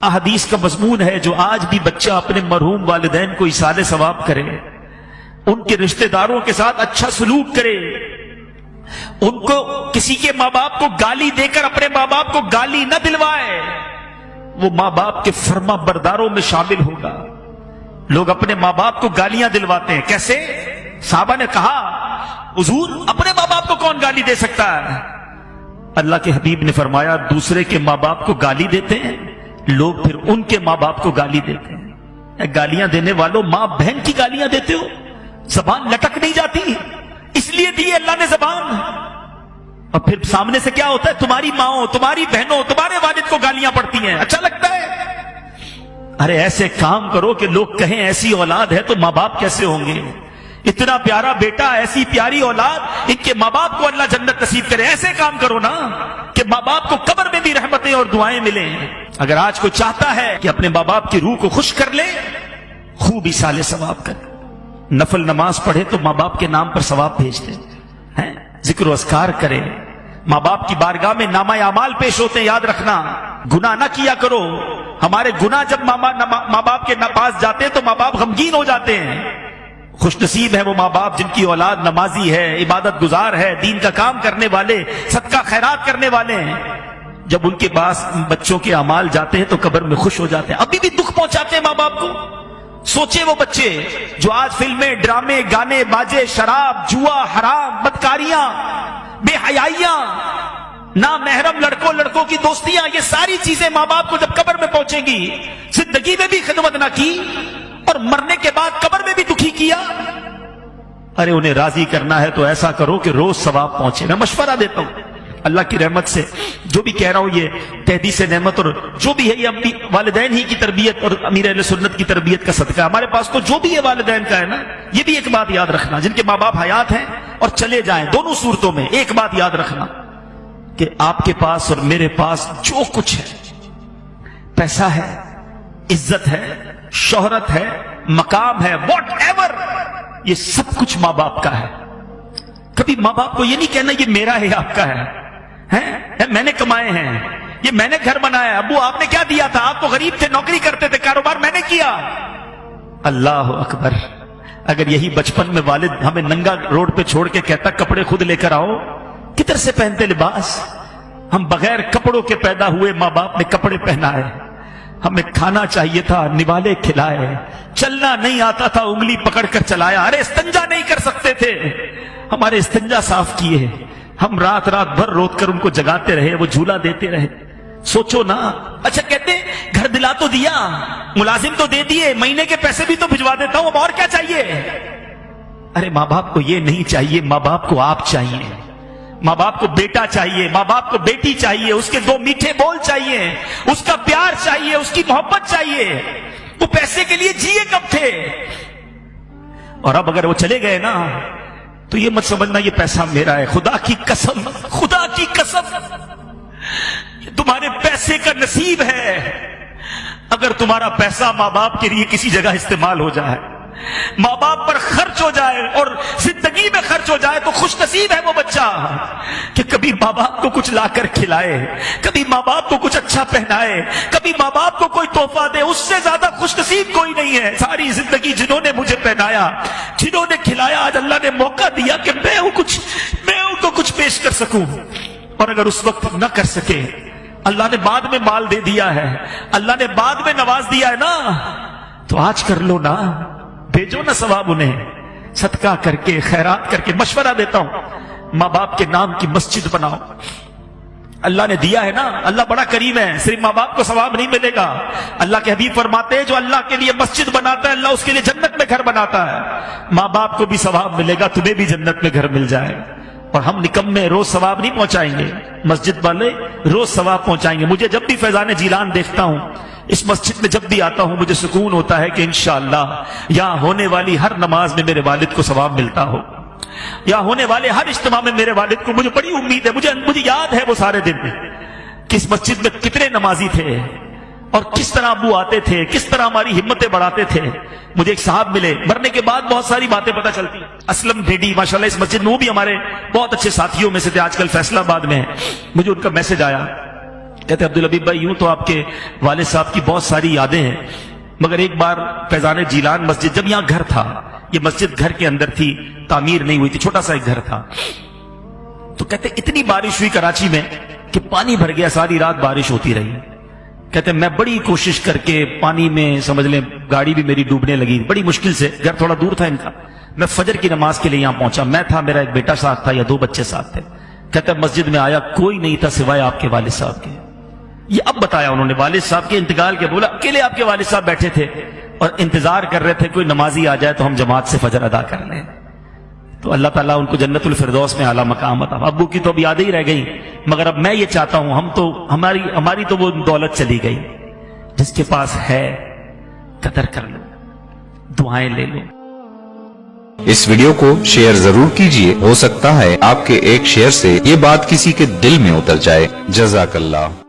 احادیث کا مضمون ہے جو آج بھی بچہ اپنے مرحوم والدین کو ایصال ثواب کرے، ان کے رشتہ داروں کے ساتھ اچھا سلوک کرے، ان کو کسی کے ماں باپ کو گالی دے کر اپنے ماں باپ کو گالی نہ دلوائے، وہ ماں باپ کے فرما برداروں میں شامل ہوگا۔ لوگ اپنے ماں باپ کو گالیاں دلواتے ہیں، کیسے؟ صحابہ نے کہا حضور اپنے ماں باپ کو کون گالی دے سکتا ہے؟ اللہ کے حبیب نے فرمایا دوسرے کے ماں باپ کو گالی دیتے ہیں لوگ، پھر ان کے ماں باپ کو گالی دیتے ہیں۔ گالیاں دینے والوں ماں بہن کی گالیاں دیتے ہو، زبان لٹک نہیں جاتی؟ اس لیے دی اللہ نے زبان، اور پھر سامنے سے کیا ہوتا ہے؟ تمہاری ماں تمہاری بہنوں تمہارے والد کو گالیاں پڑتی ہیں، اچھا لگتا ہے؟ ارے ایسے کام کرو کہ لوگ کہیں ایسی اولاد ہے تو ماں باپ کیسے ہوں گے؟ اتنا پیارا بیٹا، ایسی پیاری اولاد، ان کے ماں باپ کو اللہ جنت نصیب کرے۔ ایسے کام کرو نا کہ ماں باپ کو قبر میں بھی رحمتیں اور دعائیں ملیں۔ اگر آج کوئی چاہتا ہے کہ اپنے ماں باپ کی روح کو خوش کر لے، خوب ایصال ثواب کرے، نفل نماز پڑھے تو ماں باپ کے نام پر ثواب بھیج دے، ذکر و اذکار کرے۔ ماں باپ کی بارگاہ میں نامہ اعمال پیش ہوتے ہیں، یاد رکھنا گناہ نہ کیا کرو۔ ہمارے گناہ جب ماں باپ کے پاس جاتے ہیں تو ماں باپ غمگین ہو جاتے ہیں۔ خوش نصیب ہے وہ ماں باپ جن کی اولاد نمازی ہے، عبادت گزار ہے، دین کا کام کرنے والے، صدقہ خیرات کرنے والے ہیں۔ جب ان کے پاس بچوں کے اعمال جاتے ہیں تو قبر میں خوش ہو جاتے ہیں۔ ابھی بھی دکھ پہنچاتے ہیں ماں باپ کو۔ سوچے وہ بچے جو آج فلمیں، ڈرامے، گانے، باجے، شراب، جوا، حرام، بدکاریاں، بے حیائیاں، نامحرم لڑکوں کی دوستیاں، یہ ساری چیزیں ماں باپ کو جب قبر میں پہنچیں گی، زندگی میں بھی خدمت نہ کی اور مرنے کے بعد قبر میں بھی دکھی کیا۔ ارے انہیں راضی کرنا ہے تو ایسا کرو کہ روز ثواب پہنچے۔ میں مشورہ دیتا ہوں اللہ کی رحمت سے، جو بھی کہہ رہا ہوں یہ تحدیث نعمت اور جو بھی ہے یہ اپنی والدین ہی کی تربیت اور امیر اہل سنت کی تربیت کا صدقہ ہے۔ ہمارے پاس تو جو بھی ہے والدین کا ہے نا، یہ بھی ایک بات یاد رکھنا، جن کے ماں باپ حیات ہیں اور چلے جائیں، دونوں صورتوں میں ایک بات یاد رکھنا کہ آپ کے پاس اور میرے پاس جو کچھ ہے، پیسہ ہے، عزت ہے، شہرت ہے، مقام ہے، واٹ ایور، یہ سب کچھ ماں باپ کا ہے۔ کبھی ماں باپ کو یہ نہیں کہنا یہ میرا ہے آپ کا ہے، میں نے کمائے ہیں، یہ میں نے گھر بنایا، ابو آپ نے کیا دیا تھا؟ آپ تو غریب تھے، نوکری کرتے تھے، کاروبار میں نے کیا۔ اللہ اکبر! اگر یہی بچپن میں والد ہمیں ننگا روڈ پہ چھوڑ کے کہتا کپڑے خود لے کر آؤ، کدھر سے پہنتے لباس؟ ہم بغیر کپڑوں کے پیدا ہوئے، ماں باپ نے کپڑے پہنائے، ہمیں کھانا چاہیے تھا، نوالے کھلائے، چلنا نہیں آتا تھا، انگلی پکڑ کر چلایا، ارے استنجا نہیں کر سکتے تھے، ہمارے استنجا صاف کیے، ہم رات بھر روت کر ان کو جگاتے رہے، وہ جھولا دیتے رہے۔ سوچو نا، اچھا کہتے گھر دلا تو دیا، ملازم تو دے دیے، مہینے کے پیسے بھی تو بھجوا دیتا ہوں، اب اور کیا چاہیے؟ ارے ماں باپ کو یہ نہیں چاہیے، ماں باپ کو آپ چاہیے، ماں باپ کو بیٹا چاہیے، ماں باپ کو بیٹی چاہیے، اس کے دو میٹھے بول چاہیے، اس کا پیار چاہیے، اس کی محبت چاہیے۔ وہ پیسے کے لیے جیے کب تھے؟ اور اب اگر وہ چلے گئے نا تو یہ مت سمجھنا یہ پیسہ میرا ہے، خدا کی قسم، خدا کی قسم تمہارے پیسے کا نصیب ہے۔ اگر تمہارا پیسہ ماں باپ کے لیے کسی جگہ استعمال ہو جائے، ماں باپ پر خرچ ہو جائے اور زندگی میں خرچ ہو جائے، تو خوش نصیب ہے وہ بچہ کہ کبھی ماں باپ کو کچھ لا کر کھلائے، کبھی ماں باپ کو کچھ اچھا پہنائے، کبھی ماں باپ کو کوئی تحفہ دے۔ اس سے زیادہ خوش نصیب کوئی نہیں ہے۔ ساری زندگی جنہوں نے مجھے پہنایا، جنہوں نے کھلایا، آج اللہ نے موقع دیا کہ میں ان کو کچھ پیش کر سکوں، اور اگر اس وقت نہ کر سکے، اللہ نے بعد میں مال دے دیا ہے، اللہ نے بعد میں نواز دیا ہے نا، تو آج کر لو نا، بھیجو نا ثواب انہیں، صدقہ کر کے، خیرات کر کے۔ مشورہ دیتا ہوں ماں باپ کے نام کی مسجد بناؤ، اللہ نے دیا ہے نا، اللہ بڑا کریم ہے، صرف ماں باپ کو ثواب نہیں ملے گا۔ اللہ کے حبیب فرماتے ہیں جو اللہ کے لیے مسجد بناتا ہے اللہ اس کے لیے جنت میں گھر بناتا ہے۔ ماں باپ کو بھی ثواب ملے گا، تمہیں بھی جنت میں گھر مل جائے گا۔ اور ہم نکمے روز ثواب نہیں پہنچائیں گے، مسجد والے روز ثواب پہنچائیں گے۔ مجھے جب بھی فیضان جیلان دیکھتا ہوں، اس مسجد میں جب بھی آتا ہوں، مجھے سکون ہوتا ہے کہ انشاءاللہ یہاں ہونے والی ہر نماز میں میرے والد کو ثواب ملتا ہو، یہاں ہونے والے ہر اجتماع میں میرے والد کو، مجھے بڑی امید ہے، مجھے یاد ہے وہ سارے دن کہ اس مسجد میں کتنے نمازی تھے اور کس طرح ابو آتے تھے، کس طرح ہماری ہمتیں بڑھاتے تھے۔ مجھے ایک صاحب ملے، مرنے کے بعد بہت ساری باتیں پتہ چلتی، اسلم ڈیڈی ماشاءاللہ اس مسجد میں، وہ بھی ہمارے بہت اچھے ساتھیوں میں سے تھے، آج کل فیصلہ آباد میں ہے۔ مجھے ان کا میسج آیا کہتے عبدالحبیب بھائی یوں تو آپ کے والد صاحب کی بہت ساری یادیں ہیں، مگر ایک بار فیضان جیلان مسجد، جب یہاں گھر تھا، یہ مسجد گھر کے اندر تھی، تعمیر نہیں ہوئی تھی، چھوٹا سا ایک گھر تھا، تو کہتے اتنی بارش ہوئی کراچی میں کہ پانی بھر گیا، ساری رات بارش ہوتی رہی. کہتے میں بڑی کوشش کر کے پانی میں سمجھ لیں گاڑی بھی میری ڈوبنے لگی، بڑی مشکل سے، گھر تھوڑا دور تھا ان کا، میں فجر کی نماز کے لیے یہاں پہنچا، میں تھا، میرا ایک بیٹا ساتھ تھا یا 2 بچے ساتھ تھے. کہتے مسجد میں آیا، کوئی نہیں تھا سوائے آپ کے والد صاحب کے. یہ اب بتایا انہوں نے والد صاحب کے انتقال کے، بولا اکیلے آپ کے والد صاحب بیٹھے تھے اور انتظار کر رہے تھے کوئی نمازی آ جائے تو ہم جماعت سے فجر ادا کر لیں. تو اللہ تعالیٰ ان کو جنت الفردوس میں اعلیٰ مقام عطا. ابو کی تو اب یادیں ہی رہ گئی، مگر اب میں یہ چاہتا ہوں، ہماری تو وہ دولت چلی گئی، جس کے پاس ہے قدر کر لو، دعائیں لے لو. اس ویڈیو کو شیئر ضرور کیجئے، ہو سکتا ہے آپ کے ایک شیئر سے یہ بات کسی کے دل میں اتر جائے. جزاک اللہ.